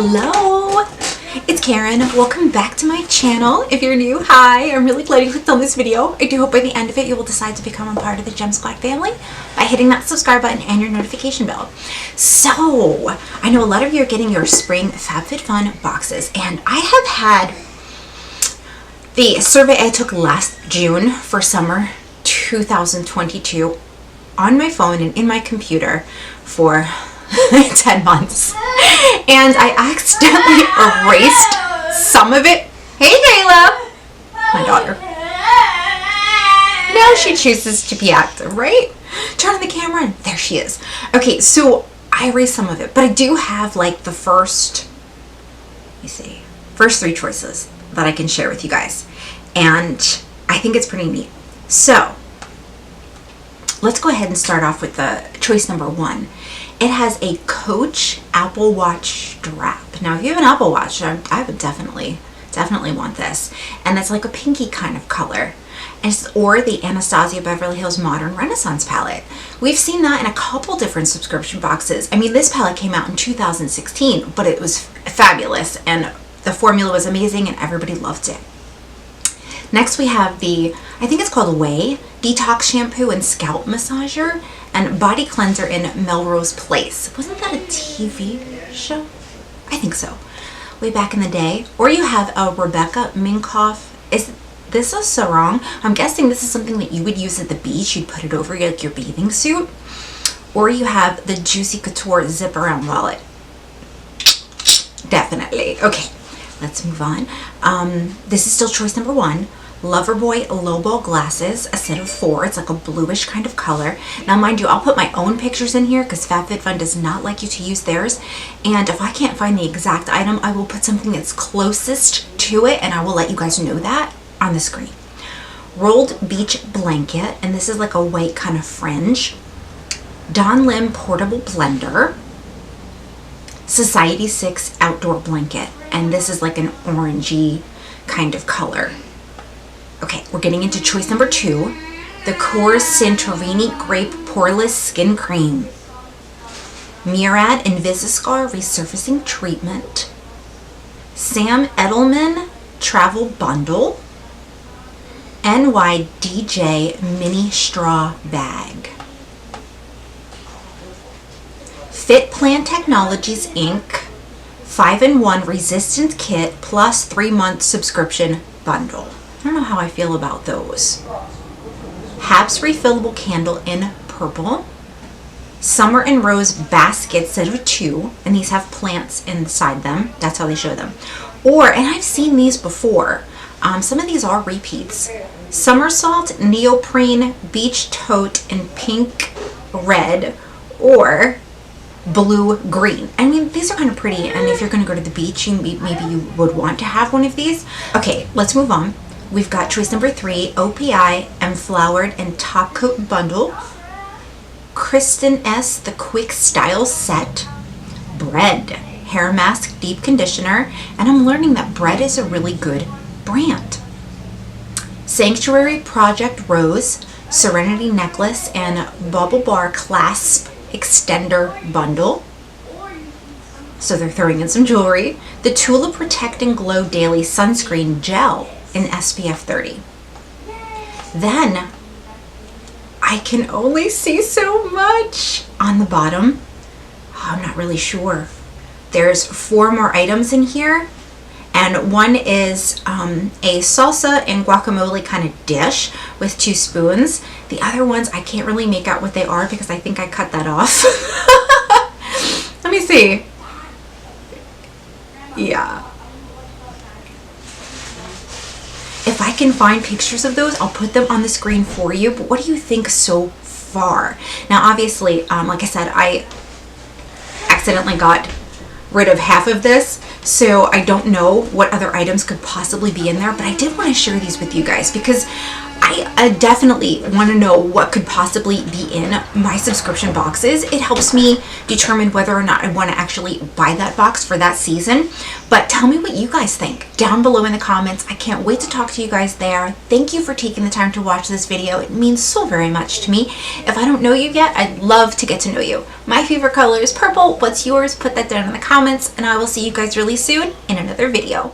Hello, it's Karen. Welcome back to my channel. If you're new, hi. I'm really glad you clicked on this video. I do hope by the end of it you will decide to become a part of the Gem Squad family by hitting that subscribe button and your notification bell. So, I know a lot of you are getting your spring FabFitFun boxes, and I have had the survey I took last June for summer 2022 on my phone and in my computer for 10 months, and I accidentally erased some of it. Hey Kayla, my daughter. Now she chooses to be active, right? Turn on the camera and there she is. Okay, so I erased some of it, but I do have like the first three choices that I can share with you guys, and I think it's pretty neat. So let's go ahead and start off with the choice number one. It has a Coach Apple Watch strap. Now, if you have an Apple Watch, I would definitely want this. And it's like a pinky kind of color. Or the Anastasia Beverly Hills Modern Renaissance palette. We've seen that in a couple different subscription boxes. I mean, this palette came out in 2016, but it was fabulous. And the formula was amazing and everybody loved it. Next, we have the, I think it's called Ouai Detox Shampoo and Scalp Massager and Body Cleanser in Melrose Place. Wasn't that a TV show? I think so. Way back in the day. Or you have a Rebecca Minkoff. Is this a sarong? I'm guessing this is something that you would use at the beach. You'd put it over like your bathing suit. Or you have the Juicy Couture Zip Around Wallet. Definitely. Okay, let's move on. This is still choice number one. Loverboy Lowball Glasses, a set of 4. It's like a bluish kind of color. Now, mind you, I'll put my own pictures in here because FabFitFun does not like you to use theirs. And if I can't find the exact item, I will put something that's closest to it, and I will let you guys know that on the screen. Rolled Beach Blanket, and this is like a white kind of fringe. Don Lim Portable Blender. Society 6 Outdoor Blanket, and this is like an orangey kind of color. Okay, we're getting into choice number 2. The Kors Santorini Grape Poreless Skin Cream. Murad Invisiscar Resurfacing Treatment. Sam Edelman Travel Bundle. NYDJ Mini Straw Bag. Fit Plan Technologies Inc. 5-in-1 Resistant Kit plus 3-month subscription bundle. I don't know how I feel about those. Habs Refillable Candle in Purple. Summer and Rose Basket set of 2. And these have plants inside them. That's how they show them. Or, and I've seen these before. Some of these are repeats. Somersault Neoprene Beach Tote in pink, red, or blue green. I mean, these are kind of pretty. And if you're going to go to the beach, maybe you would want to have one of these. Okay, let's move on. We've got choice number 3, OPI Enflowered and Top Coat Bundle. Kristen S. The Quick Style Set. Bread Hair Mask Deep Conditioner. And I'm learning that Bread is a really good brand. Sanctuary Project Rose Serenity Necklace and Bubble Bar Clasp Extender Bundle. So they're throwing in some jewelry. The Tula Protect and Glow Daily Sunscreen Gel in SPF 30. Then I can only see so much on the bottom. Oh, I'm not really sure. There's 4 more items in here, and one is a salsa and guacamole kind of dish with 2 spoons. The other ones I can't really make out what they are because I think I cut that off. Let me see. Yeah. If I can find pictures of those, I'll put them on the screen for you. But what do you think so far? Now, obviously, like I said, I accidentally got rid of half of this, so I don't know what other items could possibly be in there, but I did want to share these with you guys because I definitely want to know what could possibly be in my subscription boxes. It helps me determine whether or not I want to actually buy that box for that season. But tell me what you guys think down below in the comments. I can't wait to talk to you guys there. Thank you for taking the time to watch this video. It means so very much to me. If I don't know you yet, I'd love to get to know you. My favorite color is purple. What's yours? Put that down in the comments, and I will see you guys really soon in another video.